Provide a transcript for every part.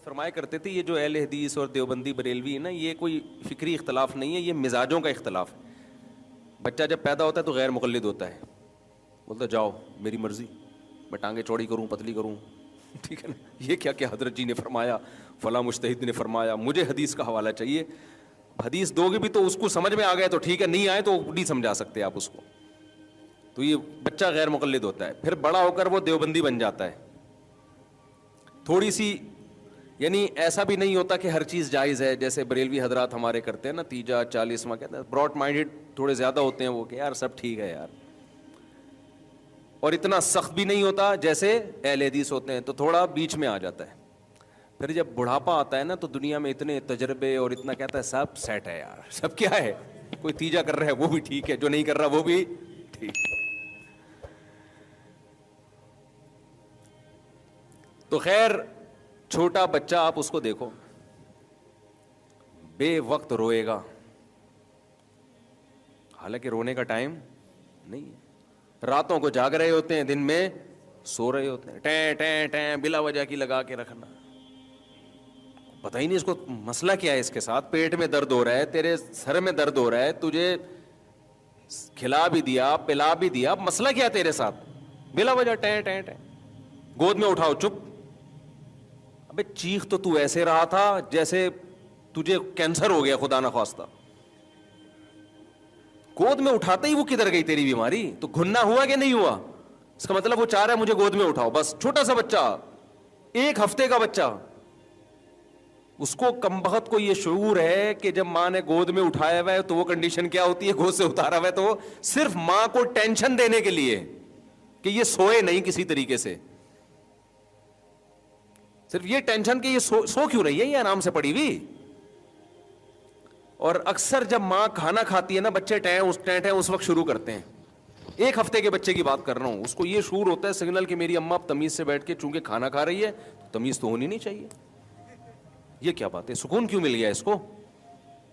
فرمایا کرتے تھے یہ جو اہل حدیث اور دیوبندی بریلوی ہے نا، یہ کوئی فکری اختلاف نہیں ہے، یہ مزاجوں کا اختلاف ہے. بچہ جب پیدا ہوتا ہے تو غیر مقلد ہوتا ہے، بولتا جاؤ میری مرضی، میں ٹانگیں چوڑی کروں پتلی کروں. ٹھیک ہے نا، یہ کیا کہ حضرت جی نے فرمایا، فلاں مجتہد نے فرمایا، مجھے حدیث کا حوالہ چاہیے. حدیث دو گے بھی تو اس کو سمجھ میں آ گئے تو ٹھیک ہے، نہیں آئے تو نہیں سمجھا سکتے آپ اس کو. تو یہ بچہ غیر مقلد ہوتا ہے. پھر بڑا ہو کر وہ دیوبندی بن جاتا ہے. تھوڑی سی یعنی ایسا بھی نہیں ہوتا کہ ہر چیز جائز ہے، جیسے بریلوی حضرات ہمارے کرتے ہیں نا، تیجا 40واں کہتے ہیں، براڈ مائنڈڈ تھوڑے زیادہ ہوتے ہیں وہ، کہ یار سب ٹھیک ہے یار. اور اتنا سخت بھی نہیں ہوتا جیسے اہل حدیث ہوتے ہیں، تو تھوڑا بیچ میں آ جاتا ہے. پھر جب بڑھاپا آتا ہے نا تو دنیا میں اتنے تجربے اور اتنا کہتا ہے سب سیٹ ہے یار، سب کیا ہے، کوئی تیجا کر رہا ہے وہ بھی ٹھیک ہے، جو نہیں کر رہا وہ بھی ٹھیک. تو خیر چھوٹا بچہ آپ اس کو دیکھو، بے وقت روئے گا، حالانکہ رونے کا ٹائم نہیں ہے. راتوں کو جاگ رہے ہوتے ہیں، دن میں سو رہے ہوتے ہیں، ٹیں ٹیں ٹیں بلا وجہ کی لگا کے رکھنا. پتہ ہی نہیں اس کو مسئلہ کیا ہے، اس کے ساتھ پیٹ میں درد ہو رہا ہے، تیرے سر میں درد ہو رہا ہے، تجھے کھلا بھی دیا پلا بھی دیا، مسئلہ کیا تیرے ساتھ، بلا وجہ ٹیں ٹیں ٹیں. گود میں اٹھاؤ چپ. ابے چیخ تو ایسے رہا تھا جیسے تجھے کینسر ہو گیا خدا نخواستہ. گود میں اٹھاتے ہی وہ کدھر گئی تیری بیماری؟ تو گھننا ہوا کہ نہیں ہوا؟ اس کا مطلب وہ چاہ رہا ہے مجھے گود میں اٹھاؤ بس. چھوٹا سا بچہ، 1 ہفتے کا بچہ، اس کو کمبخت کو یہ شعور ہے کہ جب ماں نے گود میں اٹھایا ہوا ہے تو وہ کنڈیشن کیا ہوتی ہے، گود سے اتارا ہوا ہے تو صرف ماں کو ٹینشن دینے کے لیے کہ یہ سوئے نہیں کسی طریقے سے، صرف یہ ٹینشن کہ یہ سو کیوں رہی ہے، یہ آرام سے پڑی ہوئی. اور اکثر جب ماں کھانا کھاتی ہے نا، بچے ٹیں اس وقت شروع کرتے ہیں. 1 ہفتے کے بچے کی بات کر رہا ہوں، اس کو یہ شعور ہوتا ہے سگنل کہ میری اماں اب تمیز سے بیٹھ کے چونکہ کھانا کھا رہی ہے، تمیز تو ہونی نہیں چاہیے. یہ کیا بات ہے، سکون کیوں مل گیا اس کو؟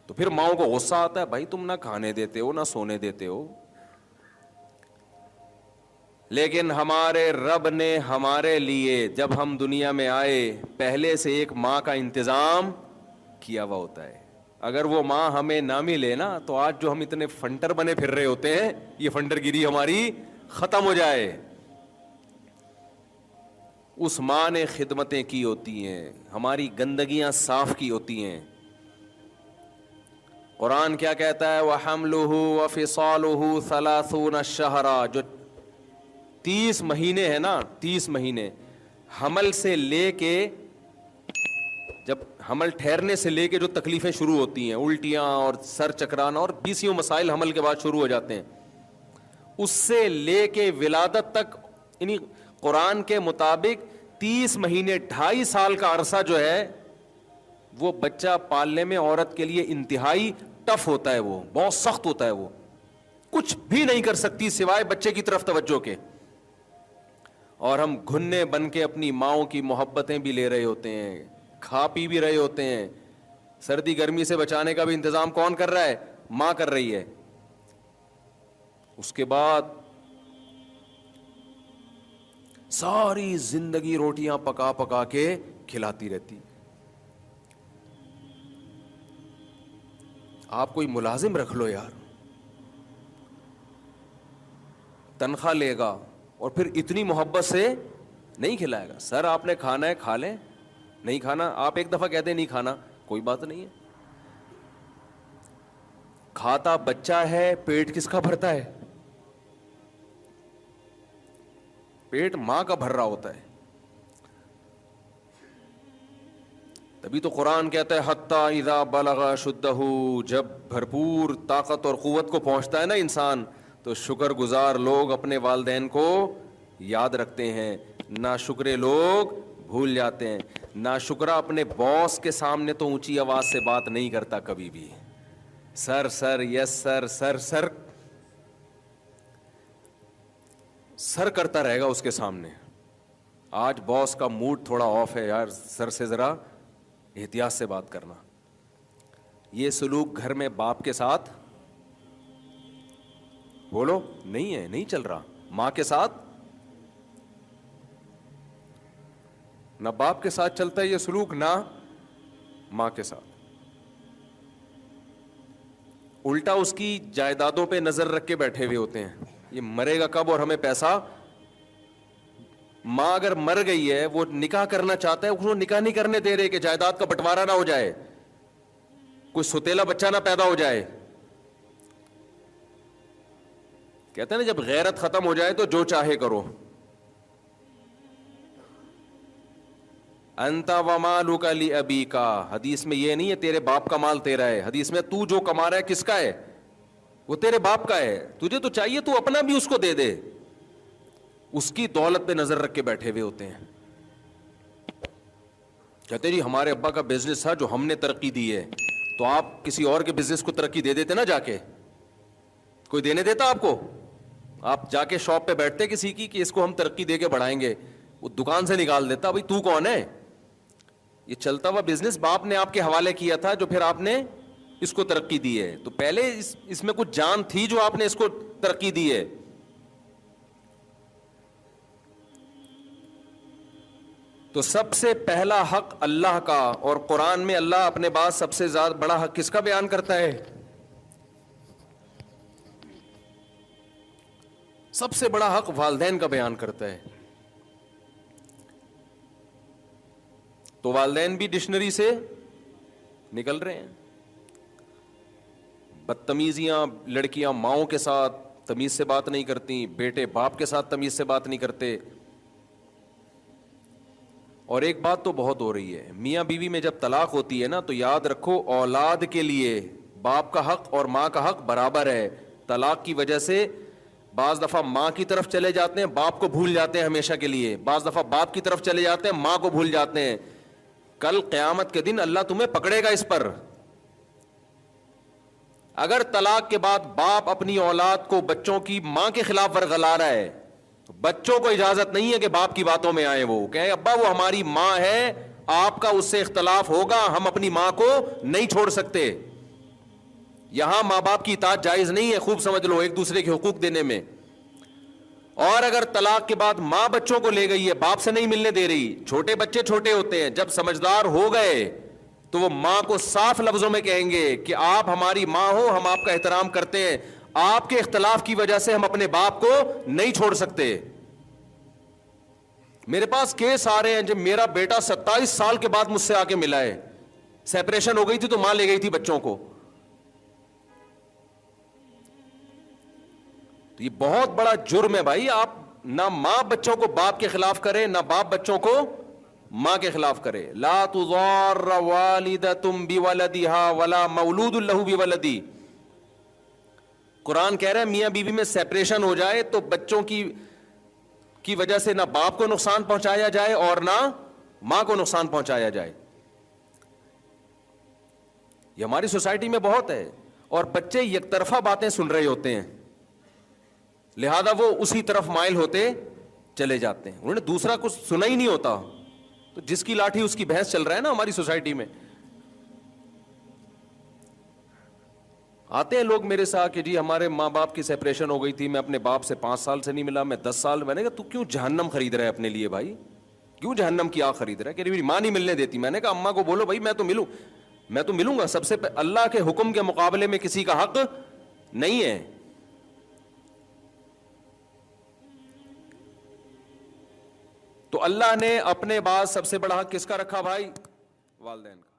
تو پھر ماؤں کو غصہ آتا ہے، بھائی تم نہ کھانے دیتے ہو نہ سونے دیتے ہو. لیکن ہمارے رب نے ہمارے لیے جب ہم دنیا میں آئے پہلے سے ایک ماں کا انتظام کیا ہوا ہوتا ہے. اگر وہ ماں ہمیں نہ ملے نا تو آج جو ہم اتنے فنٹر بنے پھر رہے ہوتے ہیں، یہ فنٹر گیری ہماری ختم ہو جائے. اس ماں نے خدمتیں کی ہوتی ہیں، ہماری گندگیاں صاف کی ہوتی ہیں. قرآن کیا کہتا ہے، وَحَمْلُهُ وَفِصَالُهُ 30 شَهْرًا، جو 30 مہینے ہیں نا، 30 مہینے حمل سے لے کے، جب حمل ٹھہرنے سے لے کے جو تکلیفیں شروع ہوتی ہیں، الٹیاں اور سر چکرانا اور 20 مسائل حمل کے بعد شروع ہو جاتے ہیں، اس سے لے کے ولادت تک، یعنی قرآن کے مطابق 30 مہینے 2.5 سال کا عرصہ جو ہے وہ بچہ پالنے میں عورت کے لیے انتہائی ٹف ہوتا ہے، وہ بہت سخت ہوتا ہے. وہ کچھ بھی نہیں کر سکتی سوائے بچے کی طرف توجہ کے. اور ہم گھنے بن کے اپنی ماؤں کی محبتیں بھی لے رہے ہوتے ہیں، کھا پی بھی رہے ہوتے ہیں. سردی گرمی سے بچانے کا بھی انتظام کون کر رہا ہے؟ ماں کر رہی ہے. اس کے بعد ساری زندگی روٹیاں پکا پکا کے کھلاتی رہتی. آپ کوئی ملازم رکھ لو یار، تنخواہ لے گا اور پھر اتنی محبت سے نہیں کھلائے گا. سر آپ نے کھانا ہے کھا لیں، نہیں کھانا آپ ایک دفعہ کہتے ہیں نہیں کھانا، کوئی بات نہیں ہے. کھاتا بچہ ہے، پیٹ کس کا بھرتا ہے؟ پیٹ ماں کا بھر رہا ہوتا ہے. تبھی تو قرآن کہتا ہے حتی اذا بلغ شدہ، جب بھرپور طاقت اور قوت کو پہنچتا ہے نا انسان، تو شکر گزار لوگ اپنے والدین کو یاد رکھتے ہیں، ناشکرے لوگ بھول جاتے ہیں. ناشکرا اپنے باس کے سامنے تو اونچی آواز سے بات نہیں کرتا کبھی بھی، سر سر یس سر سر سر سر کرتا رہے گا اس کے سامنے. آج باس کا موڈ تھوڑا آف ہے یار، سر سے ذرا احتیاط سے بات کرنا. یہ سلوک گھر میں باپ کے ساتھ بولو نہیں ہے، نہیں چل رہا. ماں کے ساتھ نہ باپ کے ساتھ چلتا ہے یہ سلوک، نہ ماں کے ساتھ. الٹا اس کی جائیدادوں پہ نظر رکھ کے بیٹھے ہوئے ہوتے ہیں، یہ مرے گا کب اور ہمیں پیسہ. ماں اگر مر گئی ہے، وہ نکاح کرنا چاہتا ہے، اس کو نکاح نہیں کرنے دے رہے کہ جائیداد کا بٹوارا نہ ہو جائے، کوئی ستیلا بچہ نہ پیدا ہو جائے. کہتے ہیں نا جب غیرت ختم ہو جائے تو جو چاہے کرو. انت ومالک لابیک، حدیث میں یہ نہیں ہے تیرے باپ کا مال تیرا ہے، حدیث میں تو جو کما رہا ہے کس کا ہے؟ وہ تیرے باپ کا ہے. تجھے تو چاہیے تو اپنا بھی اس کو دے دے. اس کی دولت پہ نظر رکھ کے بیٹھے ہوئے ہوتے ہیں. کہتے جی ہمارے ابا کا بزنس تھا جو ہم نے ترقی دی ہے، تو آپ کسی اور کے بزنس کو ترقی دے دیتے نا جا کے. کوئی دینے دیتا آپ کو؟ آپ جا کے شاپ پہ بیٹھتے کسی کی کہ اس کو ہم ترقی دے کے بڑھائیں گے، وہ دکان سے نکال دیتا. بھائی تو کون ہے؟ یہ چلتا ہوا بزنس باپ نے آپ کے حوالے کیا تھا جو پھر آپ نے اس کو ترقی دی ہے. تو پہلے اس میں کچھ جان تھی جو آپ نے اس کو ترقی دی ہے. تو سب سے پہلا حق اللہ کا، اور قرآن میں اللہ اپنے بعد سب سے زیادہ بڑا حق کس کا بیان کرتا ہے؟ سب سے بڑا حق والدین کا بیان کرتا ہے. تو والدین بھی ڈکشنری سے نکل رہے ہیں. بدتمیزیاں، لڑکیاں ماؤں کے ساتھ تمیز سے بات نہیں کرتی، بیٹے باپ کے ساتھ تمیز سے بات نہیں کرتے. اور ایک بات تو بہت ہو رہی ہے، میاں بیوی میں جب طلاق ہوتی ہے نا تو یاد رکھو اولاد کے لیے باپ کا حق اور ماں کا حق برابر ہے. طلاق کی وجہ سے بعض دفعہ ماں کی طرف چلے جاتے ہیں، باپ کو بھول جاتے ہیں ہمیشہ کے لیے. بعض دفعہ باپ کی طرف چلے جاتے ہیں، ماں کو بھول جاتے ہیں. کل قیامت کے دن اللہ تمہیں پکڑے گا اس پر. اگر طلاق کے بعد باپ اپنی اولاد کو بچوں کی ماں کے خلاف ورغلا رہا ہے، بچوں کو اجازت نہیں ہے کہ باپ کی باتوں میں آئے. وہ کہیں ابا وہ ہماری ماں ہے، آپ کا اس سے اختلاف ہوگا، ہم اپنی ماں کو نہیں چھوڑ سکتے. یہاں ماں باپ کی اطاعت جائز نہیں ہے، خوب سمجھ لو، ایک دوسرے کے حقوق دینے میں. اور اگر طلاق کے بعد ماں بچوں کو لے گئی ہے، باپ سے نہیں ملنے دے رہی، چھوٹے بچے چھوٹے ہوتے ہیں، جب سمجھدار ہو گئے تو وہ ماں کو صاف لفظوں میں کہیں گے کہ آپ ہماری ماں ہو، ہم آپ کا احترام کرتے ہیں، آپ کے اختلاف کی وجہ سے ہم اپنے باپ کو نہیں چھوڑ سکتے. میرے پاس کیس آ رہے ہیں جب میرا بیٹا 27 سال کے بعد مجھ سے آ کے ملا ہے، سیپریشن ہو گئی تھی تو ماں لے گئی تھی بچوں کو. تو یہ بہت بڑا جرم ہے بھائی. آپ نہ ماں بچوں کو باپ کے خلاف کرے، نہ باپ بچوں کو ماں کے خلاف کرے. لا تضار والدۃ بولدہا ولا مولود لہ بولدی. قرآن کہہ رہا ہے میاں بیوی میں سیپریشن ہو جائے تو بچوں کی وجہ سے نہ باپ کو نقصان پہنچایا جائے اور نہ ماں کو نقصان پہنچایا جائے. یہ ہماری سوسائٹی میں بہت ہے. اور بچے یک طرفہ باتیں سن رہے ہوتے ہیں، لہذا وہ اسی طرف مائل ہوتے چلے جاتے ہیں. انہوں نے دوسرا کچھ سنا ہی نہیں ہوتا، تو جس کی لاٹھی اس کی بھینس چل رہا ہے نا ہماری سوسائٹی میں. آتے ہیں لوگ میرے ساتھ کہ جی ہمارے ماں باپ کی سیپریشن ہو گئی تھی، میں اپنے باپ سے 5 سال سے نہیں ملا، میں 10 سال. میں نے کہا تو کیوں جہنم خرید رہا ہے اپنے لیے بھائی؟ کیوں جہنم کی آگ خرید رہا ہے؟ کہ میری ماں نہیں ملنے دیتی. میں نے کہا اماں کو بولو بھائی میں تو ملوں گا. سب سے اللہ کے حکم کے مقابلے میں کسی کا حق نہیں ہے. تو اللہ نے اپنے بعد سب سے بڑا حق کس کا رکھا بھائی؟ والدین کا.